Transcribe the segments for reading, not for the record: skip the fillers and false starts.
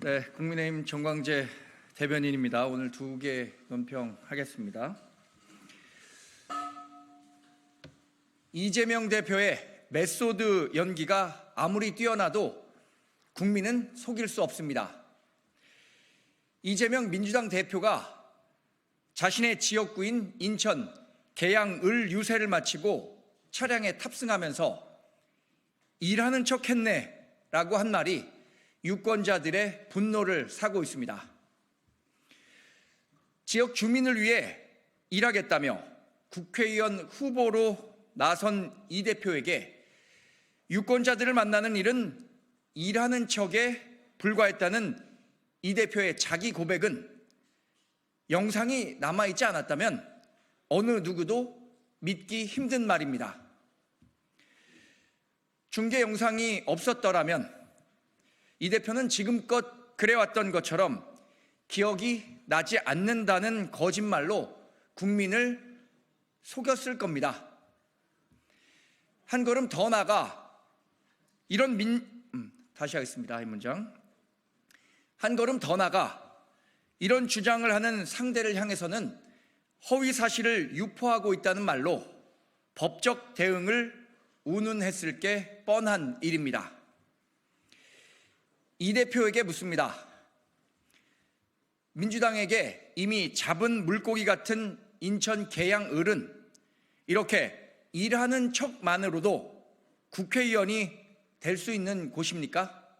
네, 국민의힘 정광재 대변인입니다. 오늘 2개 논평하겠습니다. 이재명 대표의 메소드 연기가 아무리 뛰어나도 국민은 속일 수 없습니다. 이재명 민주당 대표가 자신의 지역구인 인천 계양 을 유세를 마치고 차량에 탑승하면서 일하는 척 했네 라고 한 말이 유권자들의 분노를 사고 있습니다. 지역 주민을 위해 일하겠다며 국회의원 후보로 나선 이 대표에게 유권자들을 만나는 일은 일하는 척에 불과했다는 이 대표의 자기 고백은 영상이 남아있지 않았다면 어느 누구도 믿기 힘든 말입니다. 중계 영상이 없었더라면 이 대표는 지금껏 그래왔던 것처럼 기억이 나지 않는다는 거짓말로 국민을 속였을 겁니다. 한 걸음 더 나가 다시 하겠습니다. 이 문장. 한 걸음 더 나가 이런 주장을 하는 상대를 향해서는 허위 사실을 유포하고 있다는 말로 법적 대응을 운운했을 게 뻔한 일입니다. 이 대표에게 묻습니다. 민주당에게 이미 잡은 물고기 같은 인천 계양 을은 이렇게 일하는 척만으로도 국회의원이 될 수 있는 곳입니까?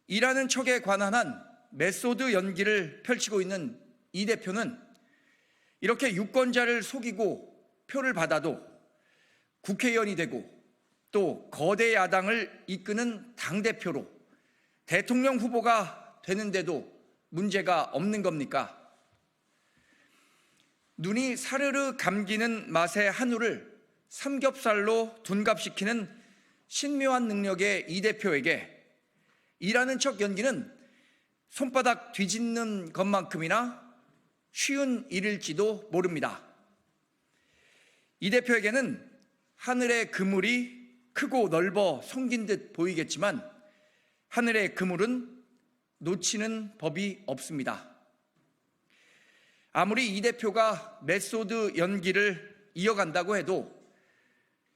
일하는 척에 관한 한 메소드 연기를 펼치고 있는 이 대표는 이렇게 유권자를 속이고 표를 받아도 국회의원이 되고 또 거대 야당을 이끄는 당대표로 대통령 후보가 되는데도 문제가 없는 겁니까? 눈이 사르르 감기는 맛의 한우를 삼겹살로 둔갑시키는 신묘한 능력의 이 대표에게 일하는 척 연기는 손바닥 뒤집는 것만큼이나 쉬운 일일지도 모릅니다. 이 대표에게는 하늘의 그물이 크고 넓어 섬긴 듯 보이겠지만 하늘의 그물은 놓치는 법이 없습니다. 아무리 이 대표가 메소드 연기를 이어간다고 해도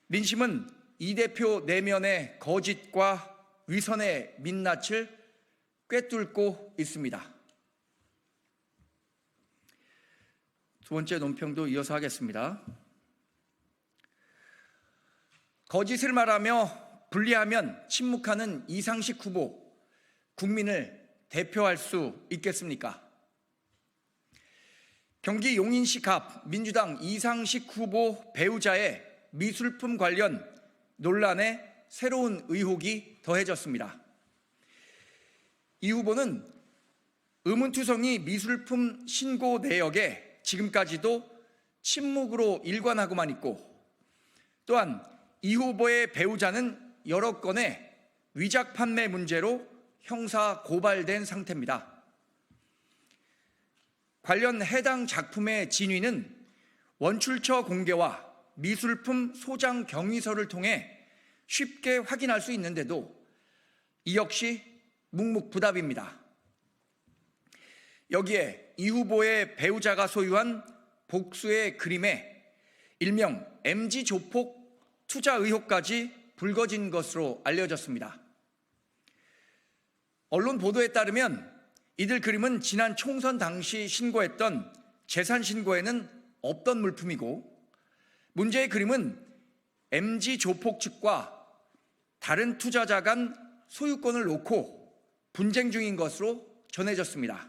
민심은 이 대표 내면의 거짓과 위선의 민낯을 꿰뚫고 있습니다. 두 번째 논평도 이어서 하겠습니다. 거짓을 말하며 분리하면 침묵하는 이상식 후보, 국민을 대표할 수 있겠습니까? 경기 용인시 갑 민주당 이상식 후보 배우자의 미술품 관련 논란에 새로운 의혹이 더해졌습니다. 이 후보는 의문투성이 미술품 신고 내역에 지금까지도 침묵으로 일관하고만 있고, 또한 이 후보의 배우자는 여러 건의 위작 판매 문제로 형사 고발된 상태입니다. 관련 해당 작품의 진위는 원출처 공개와 미술품 소장 경위서를 통해 쉽게 확인할 수 있는데도 이 역시 묵묵부답입니다. 여기에 이 후보의 배우자가 소유한 복수의 그림에 일명 MG 조폭 투자 의혹까지 불거진 것으로 알려졌습니다. 언론 보도에 따르면 이들 그림은 지난 총선 당시 신고했던 재산 신고에는 없던 물품이고, 문제의 그림은 MG 조폭 측과 다른 투자자 간 소유권을 놓고 분쟁 중인 것으로 전해졌습니다.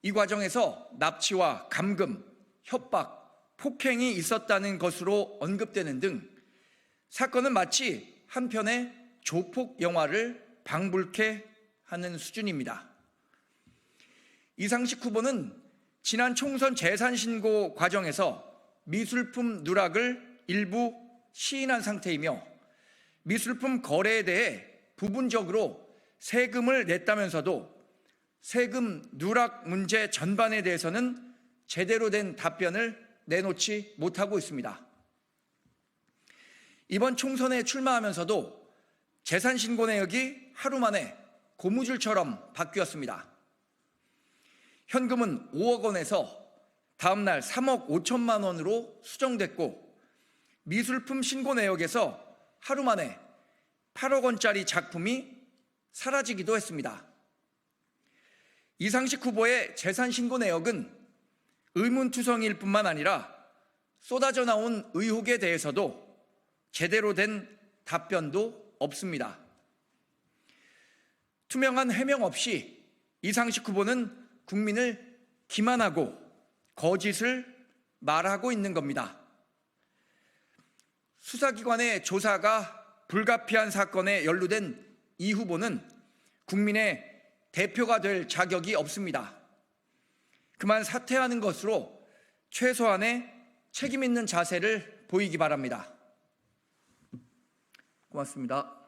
이 과정에서 납치와 감금, 협박, 폭행이 있었다는 것으로 언급되는 등 사건은 마치 한 편의 조폭 영화를 방불케 하는 수준입니다. 이상식 후보는 지난 총선 재산 신고 과정에서 미술품 누락을 일부 시인한 상태이며 미술품 거래에 대해 부분적으로 세금을 냈다면서도 세금 누락 문제 전반에 대해서는 제대로 된 답변을 내놓지 못하고 있습니다. 이번 총선에 출마하면서도 재산 신고 내역이 하루 만에 고무줄처럼 바뀌었습니다. 현금은 5억 원에서 다음 날 3억 5천만 원으로 수정됐고, 미술품 신고 내역에서 하루 만에 8억 원짜리 작품이 사라지기도 했습니다. 이상식 후보의 재산 신고 내역은 의문투성일 뿐만 아니라 쏟아져 나온 의혹에 대해서도 제대로 된 답변도 없습니다. 투명한 해명 없이 이상식 후보는 국민을 기만하고 거짓을 말하고 있는 겁니다. 수사기관의 조사가 불가피한 사건에 연루된 이 후보는 국민의 대표가 될 자격이 없습니다. 그만 사퇴하는 것으로 최소한의 책임 있는 자세를 보이기 바랍니다. 고맙습니다.